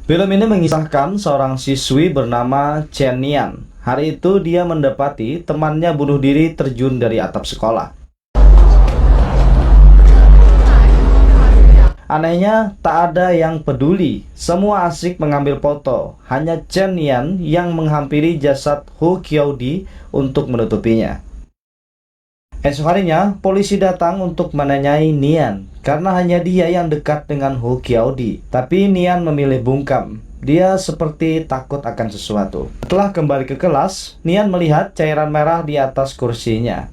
Film ini mengisahkan seorang siswi bernama Chen Nian. Hari itu dia mendapati temannya bunuh diri terjun dari atap sekolah. Anehnya, tak ada yang peduli. Semua asik mengambil foto. Hanya Chen Nian yang menghampiri jasad Hu Qiaodi untuk menutupinya. Esok harinya, polisi datang untuk menanyai Nian karena hanya dia yang dekat dengan Hu Qiaodi. Tapi Nian memilih bungkam. Dia seperti takut akan sesuatu. Setelah kembali ke kelas, Nian melihat cairan merah di atas kursinya.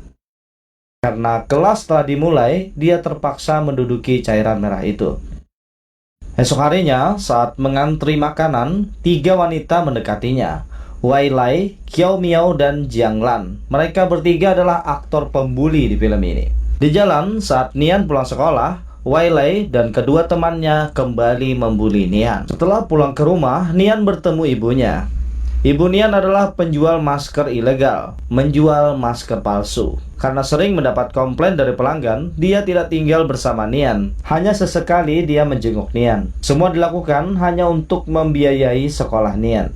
Karena kelas telah dimulai, dia terpaksa menduduki cairan merah itu. Esok harinya, saat mengantri makanan, 3 wanita mendekatinya. Wai Lai, Qiao Miao, dan Jiang Lan. Mereka bertiga adalah aktor pembuli di film ini. Di jalan, saat Nian pulang sekolah, Wai Lai dan kedua temannya kembali membuli Nian. Setelah pulang ke rumah, Nian bertemu ibunya. Ibu Nian adalah penjual masker ilegal, menjual masker palsu. Karena sering mendapat komplain dari pelanggan, dia tidak tinggal bersama Nian. Hanya sesekali dia menjenguk Nian. Semua dilakukan hanya untuk membiayai sekolah Nian.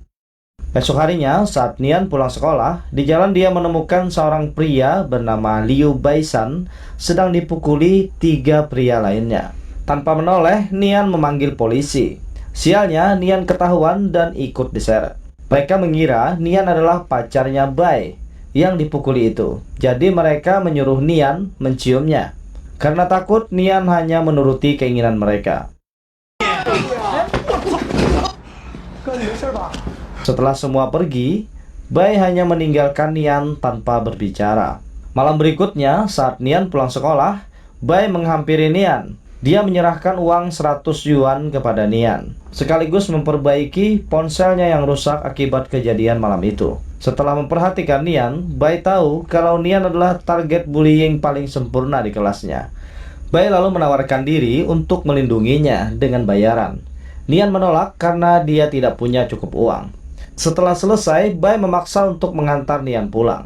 Esok harinya, saat Nian pulang sekolah, di jalan dia menemukan seorang pria bernama Liu Baisan sedang dipukuli 3 pria lainnya. Tanpa menoleh, Nian memanggil polisi. Sialnya, Nian ketahuan dan ikut diseret. Mereka mengira Nian adalah pacarnya Bai yang dipukuli itu. Jadi mereka menyuruh Nian menciumnya. Karena takut, Nian hanya menuruti keinginan mereka. Setelah semua pergi, Bai hanya meninggalkan Nian tanpa berbicara. Malam berikutnya, saat Nian pulang sekolah, Bai menghampiri Nian. Dia menyerahkan uang 100 yuan kepada Nian, sekaligus memperbaiki ponselnya yang rusak akibat kejadian malam itu. Setelah memperhatikan Nian, Bai tahu kalau Nian adalah target bullying paling sempurna di kelasnya. Bai lalu menawarkan diri untuk melindunginya dengan bayaran. Nian menolak karena dia tidak punya cukup uang. Setelah selesai, Bai memaksa untuk mengantar Nian pulang.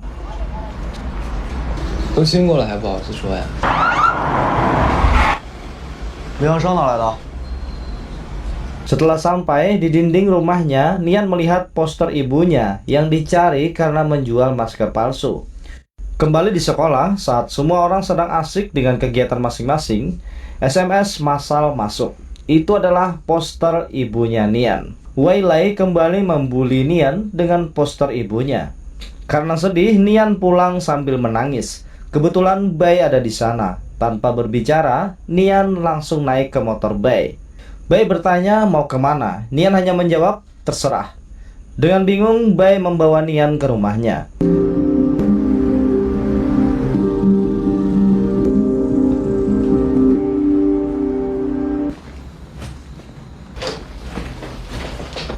Setelah sampai di dinding rumahnya, Nian melihat poster ibunya yang dicari karena menjual masker palsu. Kembali di sekolah, saat semua orang sedang asik dengan kegiatan masing-masing, SMS massal masuk. Itu adalah poster ibunya Nian. Wai Lai kembali membuli Nian dengan poster ibunya. Karena sedih, Nian pulang sambil menangis. Kebetulan Bai ada di sana. Tanpa berbicara, Nian langsung naik ke motor Bai. Bai bertanya mau kemana. Nian hanya menjawab, terserah. Dengan bingung, Bai membawa Nian ke rumahnya.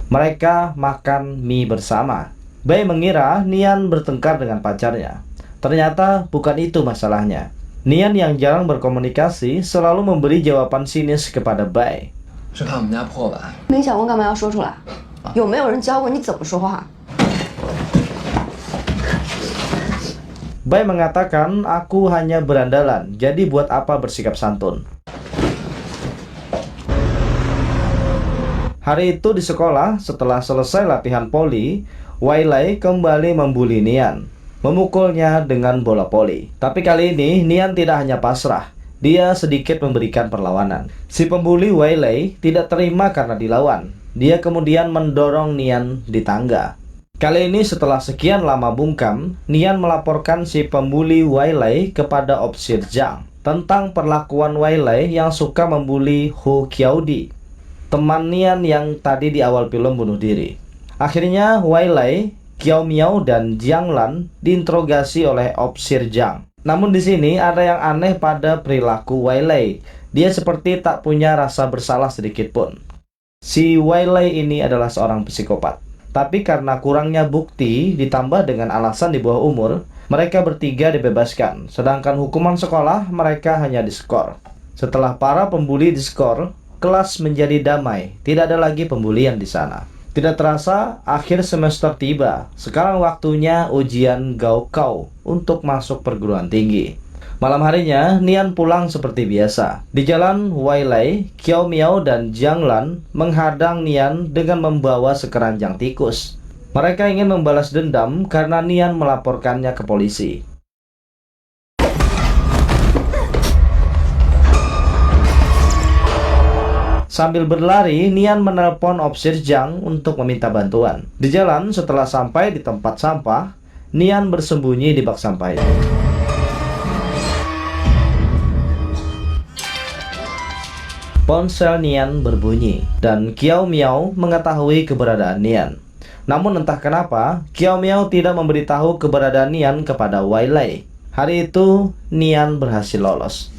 Mereka makan mie bersama. Bai mengira Nian bertengkar dengan pacarnya. Ternyata bukan itu masalahnya. Nian yang jarang berkomunikasi selalu memberi jawaban sinis kepada Bai. Bai mengatakan, aku hanya berandalan, jadi buat apa bersikap santun. Hari itu di sekolah, setelah selesai latihan poli, Wai Lai kembali membuli Nian, memukulnya dengan bola poli. Tapi kali ini Nian tidak hanya pasrah, dia sedikit memberikan perlawanan. Si pembuli Wai Lai tidak terima karena dilawan. Dia kemudian mendorong Nian di tangga. Kali ini setelah sekian lama bungkam, Nian melaporkan si pembuli Wai Lai kepada Opsir Zhang tentang perlakuan Wai Lai yang suka membuli Hu Qiaodi, teman Nian yang tadi di awal film bunuh diri. Akhirnya Wai Lai, Qiao Miao, dan Jiang Lan diinterogasi oleh Opsir Zhang. Namun di sini ada yang aneh pada perilaku Wai Lai. Dia seperti tak punya rasa bersalah sedikit pun. Si Wai Lai ini adalah seorang psikopat. Tapi karena kurangnya bukti ditambah dengan alasan di bawah umur, mereka bertiga dibebaskan. Sedangkan hukuman sekolah mereka hanya diskor. Setelah para pembuli diskor, kelas menjadi damai. Tidak ada lagi pembulian di sana. Tidak terasa, akhir semester tiba. Sekarang waktunya ujian Gaokao untuk masuk perguruan tinggi. Malam harinya, Nian pulang seperti biasa. Di jalan Wailai, Qiao Miao dan Jiang Lan menghadang Nian dengan membawa sekeranjang tikus. Mereka ingin membalas dendam karena Nian melaporkannya ke polisi. Sambil berlari, Nian menelpon Opsir Jiang untuk meminta bantuan. Di jalan, setelah sampai di tempat sampah, Nian bersembunyi di bak sampah itu. Ponsel Nian berbunyi, dan Qiao Miao mengetahui keberadaan Nian. Namun entah kenapa, Qiao Miao tidak memberitahu keberadaan Nian kepada Wailai. Hari itu, Nian berhasil lolos.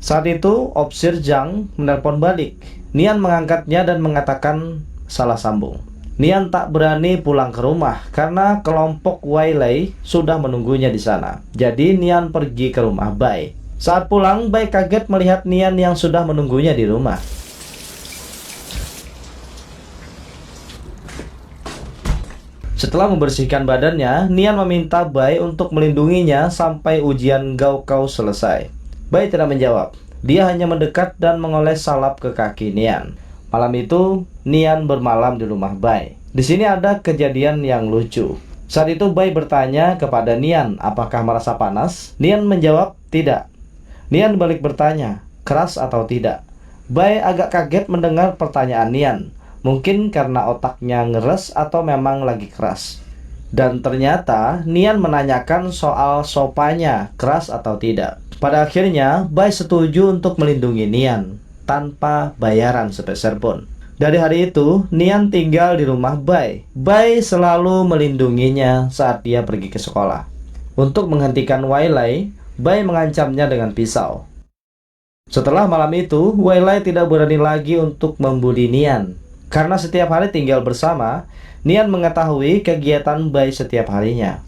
Saat itu, Opsir Jiang menelpon balik. Nian mengangkatnya dan mengatakan salah sambung. Nian tak berani pulang ke rumah karena kelompok Wailai sudah menunggunya di sana. Jadi Nian pergi ke rumah Bai. Saat pulang, Bai kaget melihat Nian yang sudah menunggunya di rumah. Setelah membersihkan badannya, Nian meminta Bai untuk melindunginya sampai ujian Gaokao selesai. Bai tidak menjawab. Dia hanya mendekat dan mengoles salap ke kaki Nian. Malam itu, Nian bermalam di rumah Bai. Di sini ada kejadian yang lucu. Saat itu Bai bertanya kepada Nian, apakah merasa panas? Nian menjawab, tidak. Nian balik bertanya, keras atau tidak? Bai agak kaget mendengar pertanyaan Nian. Mungkin karena otaknya ngeres atau memang lagi keras. Dan ternyata Nian menanyakan soal sopanya, keras atau tidak. Pada akhirnya, Bai setuju untuk melindungi Nian tanpa bayaran sepeser pun. Dari hari itu, Nian tinggal di rumah Bai. Bai selalu melindunginya saat dia pergi ke sekolah. Untuk menghentikan Wailai, Bai mengancamnya dengan pisau. Setelah malam itu, Wailai tidak berani lagi untuk membuli Nian. Karena setiap hari tinggal bersama, Nian mengetahui kegiatan Bai setiap harinya.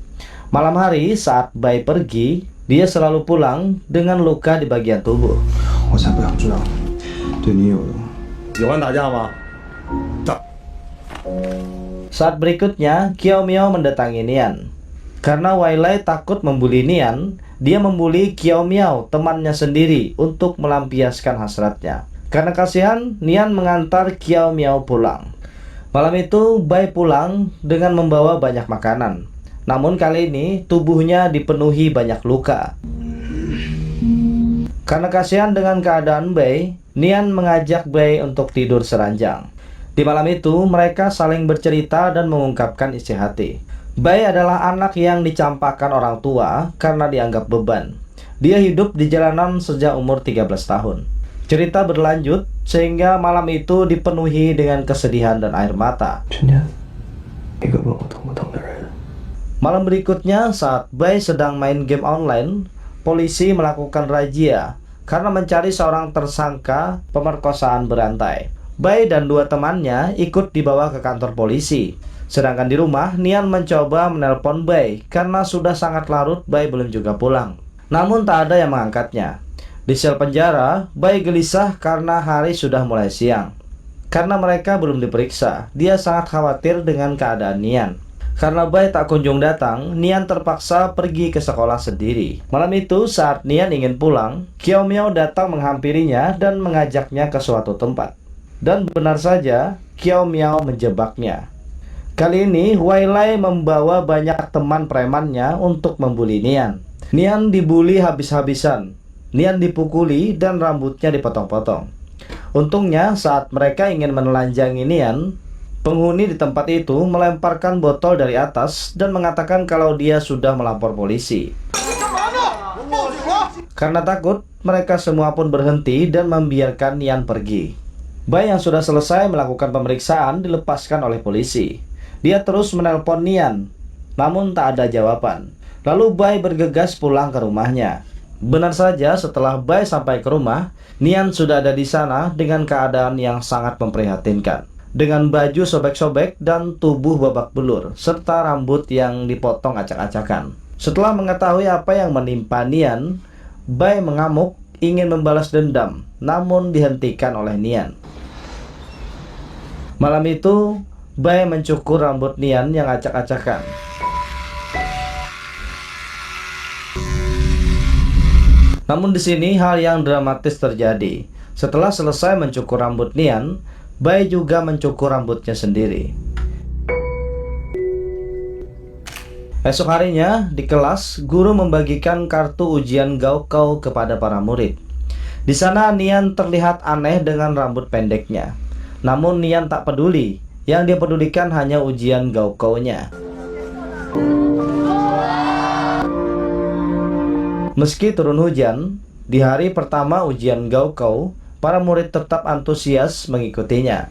Malam hari saat Bai pergi, dia selalu pulang dengan luka di bagian tubuh. Saat berikutnya, Qiao Miao mendatangi Nian. Karena Wailai takut membuli Nian, dia membuli Qiao Miao, temannya sendiri, untuk melampiaskan hasratnya. Karena kasihan, Nian mengantar Qiao Miao pulang. Malam itu, Bai pulang dengan membawa banyak makanan. Namun kali ini, tubuhnya dipenuhi banyak luka. Karena kasihan dengan keadaan Bai, Nian mengajak Bai untuk tidur seranjang. Di malam itu, mereka saling bercerita dan mengungkapkan isi hati. Bai adalah anak yang dicampakkan orang tua karena dianggap beban. Dia hidup di jalanan sejak umur 13 tahun. Cerita berlanjut sehingga malam itu dipenuhi dengan kesedihan dan air mata. Malam berikutnya saat Bai sedang main game online, polisi melakukan razia karena mencari seorang tersangka pemerkosaan berantai. Bai dan dua temannya ikut dibawa ke kantor polisi. Sedangkan di rumah, Nian mencoba menelpon Bai karena sudah sangat larut Bai belum juga pulang. Namun tak ada yang mengangkatnya. Di sel penjara, Bai gelisah karena hari sudah mulai siang. Karena mereka belum diperiksa, dia sangat khawatir dengan keadaan Nian. Karena Bai tak kunjung datang, Nian terpaksa pergi ke sekolah sendiri. Malam itu, saat Nian ingin pulang, Qiao Miao datang menghampirinya dan mengajaknya ke suatu tempat. Dan benar saja, Qiao Miao menjebaknya. Kali ini, Wailai membawa banyak teman premannya untuk membuli Nian. Nian dibuli habis-habisan. Nian dipukuli dan rambutnya dipotong-potong. Untungnya, saat mereka ingin menelanjangi Nian, penghuni di tempat itu melemparkan botol dari atas dan mengatakan kalau dia sudah melapor polisi. Karena takut, mereka semua pun berhenti dan membiarkan Nian pergi. Bai yang sudah selesai melakukan pemeriksaan dilepaskan oleh polisi. Dia terus menelpon Nian, namun tak ada jawaban. Lalu Bai bergegas pulang ke rumahnya. Benar saja, setelah Bai sampai ke rumah, Nian sudah ada di sana dengan keadaan yang sangat memprihatinkan. Dengan baju sobek-sobek dan tubuh babak belur, serta rambut yang dipotong acak-acakan. Setelah mengetahui apa yang menimpa Nian, Bai mengamuk ingin membalas dendam, namun dihentikan oleh Nian. Malam itu, Bai mencukur rambut Nian yang acak-acakan. Namun di sini hal yang dramatis terjadi. Setelah selesai mencukur rambut Nian, Bai juga mencukur rambutnya sendiri. Esok harinya, di kelas, guru membagikan kartu ujian Gaokao kepada para murid. Di sana Nian terlihat aneh dengan rambut pendeknya. Namun Nian tak peduli, yang dia pedulikan hanya ujian Gaokao-nya. Meski turun hujan, di hari pertama ujian Gaokao, para murid tetap antusias mengikutinya.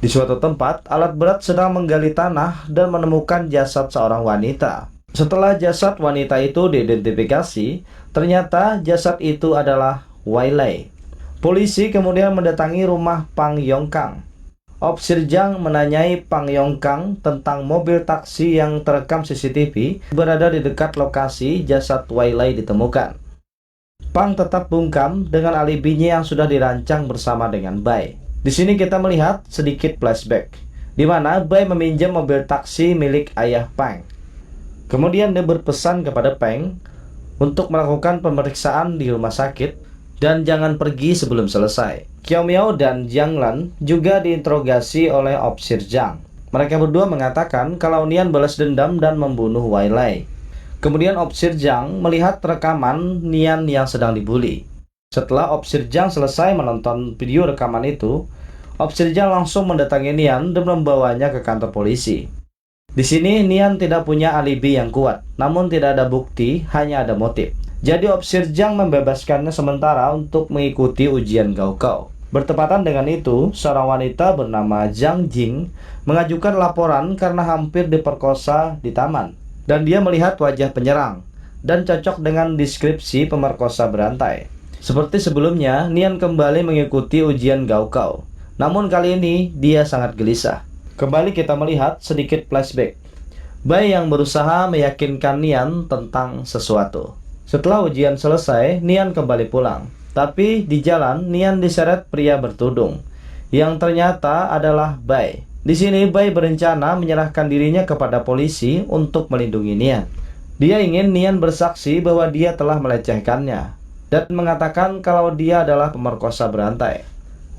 Di suatu tempat, alat berat sedang menggali tanah dan menemukan jasad seorang wanita. Setelah jasad wanita itu diidentifikasi, ternyata jasad itu adalah Wai Lei. Polisi kemudian mendatangi rumah Pang Yongkang. Opsir Zhang menanyai Pang Yongkang tentang mobil taksi yang terekam CCTV berada di dekat lokasi jasad Wai Lei ditemukan. Pang tetap bungkam dengan alibinya yang sudah dirancang bersama dengan Bai. Di sini kita melihat sedikit flashback, di mana Bai meminjam mobil taksi milik ayah Pang. Kemudian dia berpesan kepada Pang untuk melakukan pemeriksaan di rumah sakit dan jangan pergi sebelum selesai. Qiao Miao dan Jiang Lan juga diinterogasi oleh Opsir Zhang. Mereka berdua mengatakan kalau Nian balas dendam dan membunuh Wai Lei. Kemudian Opsir Zhang melihat rekaman Nian yang sedang dibully. Setelah Opsir Zhang selesai menonton video rekaman itu, Opsir Zhang langsung mendatangi Nian dan membawanya ke kantor polisi. Di sini Nian tidak punya alibi yang kuat, namun tidak ada bukti, hanya ada motif. Jadi Opsir Zhang membebaskannya sementara untuk mengikuti ujian Gaokao. Bertepatan dengan itu, seorang wanita bernama Zhang Jing mengajukan laporan karena hampir diperkosa di taman. Dan dia melihat wajah penyerang dan cocok dengan deskripsi pemerkosa berantai. Seperti sebelumnya, Nian kembali mengikuti ujian Gaokao. Namun kali ini dia sangat gelisah. Kembali kita melihat sedikit flashback. Bai yang berusaha meyakinkan Nian tentang sesuatu. Setelah ujian selesai, Nian kembali pulang. Tapi di jalan, Nian diseret pria bertudung, yang ternyata adalah Bai. Di sini Bai berencana menyerahkan dirinya kepada polisi untuk melindungi Nian. Dia ingin Nian bersaksi bahwa dia telah melecehkannya dan mengatakan kalau dia adalah pemerkosa berantai.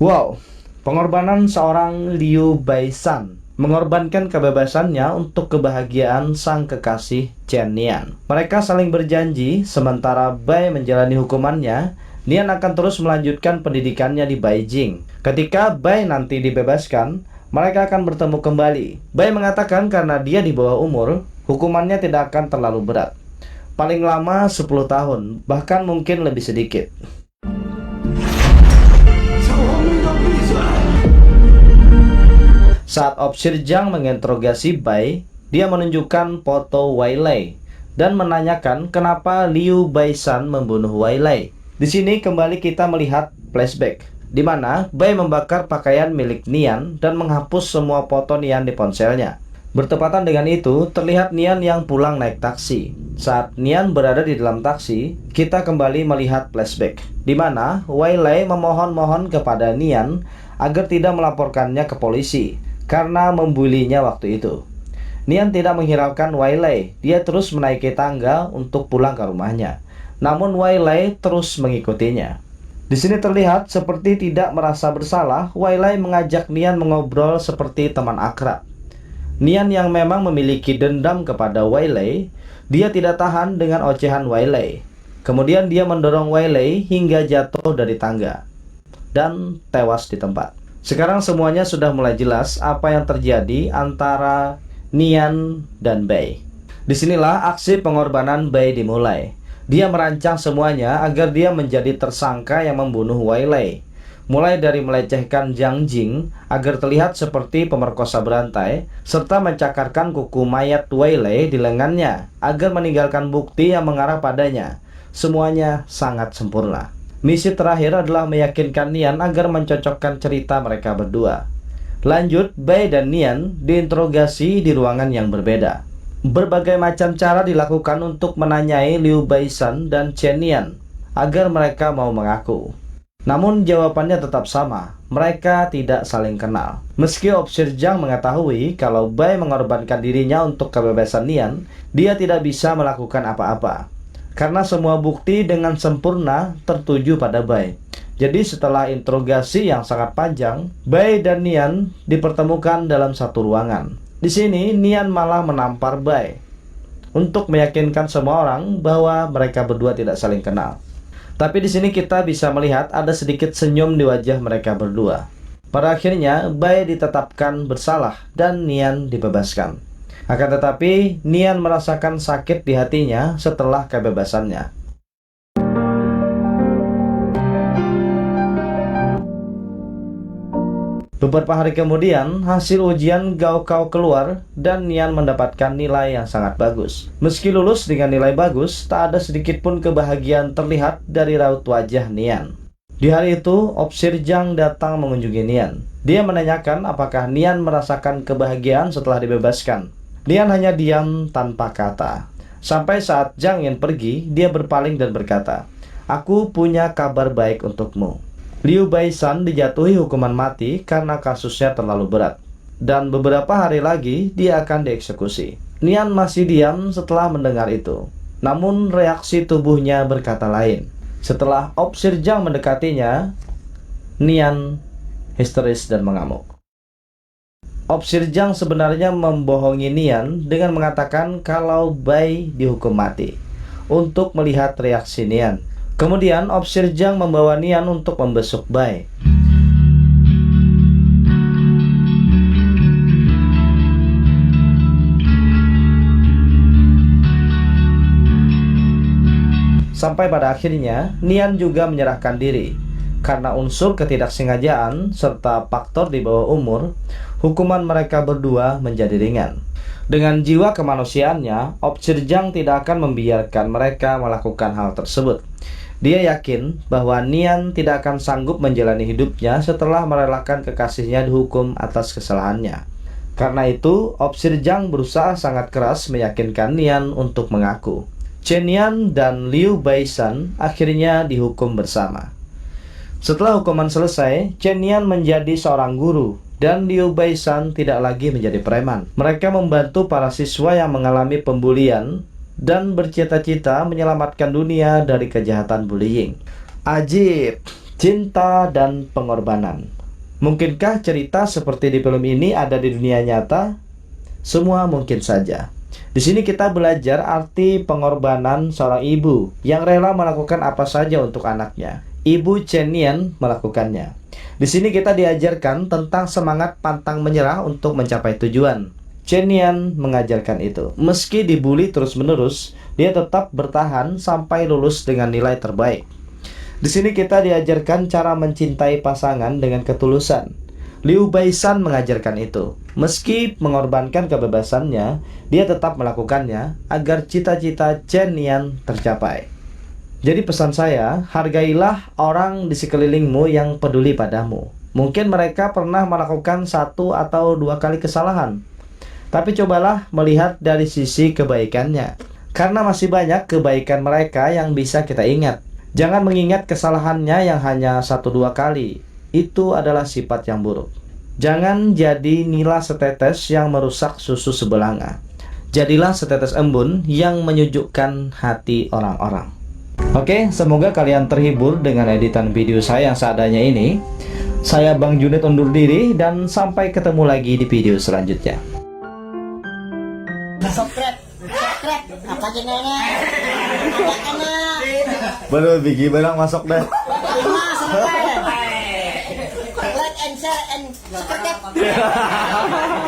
Wow, pengorbanan seorang Liu Baisan mengorbankan kebebasannya untuk kebahagiaan sang kekasih Chen Nian. Mereka saling berjanji sementara Bai menjalani hukumannya, Nian akan terus melanjutkan pendidikannya di Beijing. Ketika Bai nanti dibebaskan, mereka akan bertemu kembali. Bai mengatakan karena dia di bawah umur, hukumannya tidak akan terlalu berat. Paling lama 10 tahun, bahkan mungkin lebih sedikit. Saat Opsir Zhang menginterogasi Bai, dia menunjukkan foto Wai Lei dan menanyakan kenapa Liu Baisan membunuh Wai Lei. Di sini kembali kita melihat flashback, di mana Bai membakar pakaian milik Nian dan menghapus semua foto Nian di ponselnya. Bertepatan dengan itu, terlihat Nian yang pulang naik taksi. Saat Nian berada di dalam taksi, kita kembali melihat flashback, di mana Wai Lei memohon-mohon kepada Nian agar tidak melaporkannya ke polisi karena membulinya waktu itu. Nian tidak menghiraukan Wai Lei, dia terus menaiki tangga untuk pulang ke rumahnya. Namun Wai Lei terus mengikutinya. Di sini terlihat seperti tidak merasa bersalah, Wai Lei mengajak Nian mengobrol seperti teman akrab. Nian yang memang memiliki dendam kepada Wai Lei, dia tidak tahan dengan ocehan Wai Lei. Kemudian dia mendorong Wai Lei hingga jatuh dari tangga dan tewas di tempat. Sekarang semuanya sudah mulai jelas apa yang terjadi antara Nian dan Bai. Disinilah aksi pengorbanan Bai dimulai. Dia merancang semuanya agar dia menjadi tersangka yang membunuh Wai Lei. Mulai dari melecehkan Zhang Jing agar terlihat seperti pemerkosa berantai, serta mencakarkan kuku mayat Wai Lei di lengannya agar meninggalkan bukti yang mengarah padanya. Semuanya sangat sempurna. Misi terakhir adalah meyakinkan Nian agar mencocokkan cerita mereka berdua. Lanjut, Bai dan Nian diinterogasi di ruangan yang berbeda. Berbagai macam cara dilakukan untuk menanyai Liu Baisan dan Chen Nian agar mereka mau mengaku. Namun jawabannya tetap sama, mereka tidak saling kenal. Meski Opsir Zhang mengetahui kalau Bai mengorbankan dirinya untuk kebebasan Nian, dia tidak bisa melakukan apa-apa. karena semua bukti dengan sempurna tertuju pada Bai. Jadi setelah interogasi yang sangat panjang, Bai dan Nian dipertemukan dalam satu ruangan. Di sini Nian malah menampar Bai untuk meyakinkan semua orang bahwa mereka berdua tidak saling kenal. Tapi di sini kita bisa melihat ada sedikit senyum di wajah mereka berdua. Pada akhirnya Bai ditetapkan bersalah dan Nian dibebaskan. Akan tetapi Nian merasakan sakit di hatinya setelah kebebasannya. Beberapa hari kemudian, hasil ujian Gaokao keluar dan Nian mendapatkan nilai yang sangat bagus. Meski lulus dengan nilai bagus, tak ada sedikit pun kebahagiaan terlihat dari raut wajah Nian. Di hari itu, Opsir Jang datang mengunjungi Nian. Dia menanyakan apakah Nian merasakan kebahagiaan setelah dibebaskan. Nian hanya diam tanpa kata. Sampai saat Jang Yin pergi, dia berpaling dan berkata, "Aku punya kabar baik untukmu. Liu Baisan dijatuhi hukuman mati karena kasusnya terlalu berat. Dan beberapa hari lagi dia akan dieksekusi." Nian masih diam setelah mendengar itu. Namun reaksi tubuhnya berkata lain. Setelah Opsir Jang mendekatinya, Nian histeris dan mengamuk. Opsir Jang sebenarnya membohongi Nian dengan mengatakan kalau Bai dihukum mati untuk melihat reaksi Nian. Kemudian Opsir Jang membawa Nian untuk membesuk Bai. Sampai pada akhirnya Nian juga menyerahkan diri. Karena unsur ketidaksengajaan serta faktor di bawah umur, hukuman mereka berdua menjadi ringan. Dengan jiwa kemanusiaannya, Opsir Jang tidak akan membiarkan mereka melakukan hal tersebut. Dia yakin bahwa Nian tidak akan sanggup menjalani hidupnya setelah merelakan kekasihnya dihukum atas kesalahannya. Karena itu, Opsir Jang berusaha sangat keras meyakinkan Nian untuk mengaku. Chen Nian dan Liu Baisan akhirnya dihukum bersama. Setelah hukuman selesai, Chen Nian menjadi seorang guru dan Liu Baisan tidak lagi menjadi preman. Mereka membantu para siswa yang mengalami pembulian dan bercita-cita menyelamatkan dunia dari kejahatan bullying. Ajib, cinta dan pengorbanan. Mungkinkah cerita seperti di film ini ada di dunia nyata? Semua mungkin saja. Di sini kita belajar arti pengorbanan seorang ibu yang rela melakukan apa saja untuk anaknya. Ibu Chen Nian melakukannya. Di sini kita diajarkan tentang semangat pantang menyerah untuk mencapai tujuan. Chen Nian mengajarkan itu. Meski dibully terus-menerus, dia tetap bertahan sampai lulus dengan nilai terbaik. Di sini kita diajarkan cara mencintai pasangan dengan ketulusan. Liu Baisan mengajarkan itu. Meski mengorbankan kebebasannya, dia tetap melakukannya agar cita-cita Chen Nian tercapai. Jadi pesan saya, hargailah orang di sekelilingmu yang peduli padamu. Mungkin mereka pernah melakukan 1 atau 2 kali kesalahan, tapi cobalah melihat dari sisi kebaikannya. Karena masih banyak kebaikan mereka yang bisa kita ingat. Jangan mengingat kesalahannya yang hanya 1-2 kali. Itu adalah sifat yang buruk. Jangan jadi nila setetes yang merusak susu sebelanga. Jadilah setetes embun yang menyejukkan hati orang-orang. Oke, semoga kalian terhibur dengan editan video saya yang seadanya ini. Saya Bang Junid undur diri dan sampai ketemu lagi di video selanjutnya. Subscribe apa channelnya? Baru bikin barang masuk deh. Like and share and subscribe.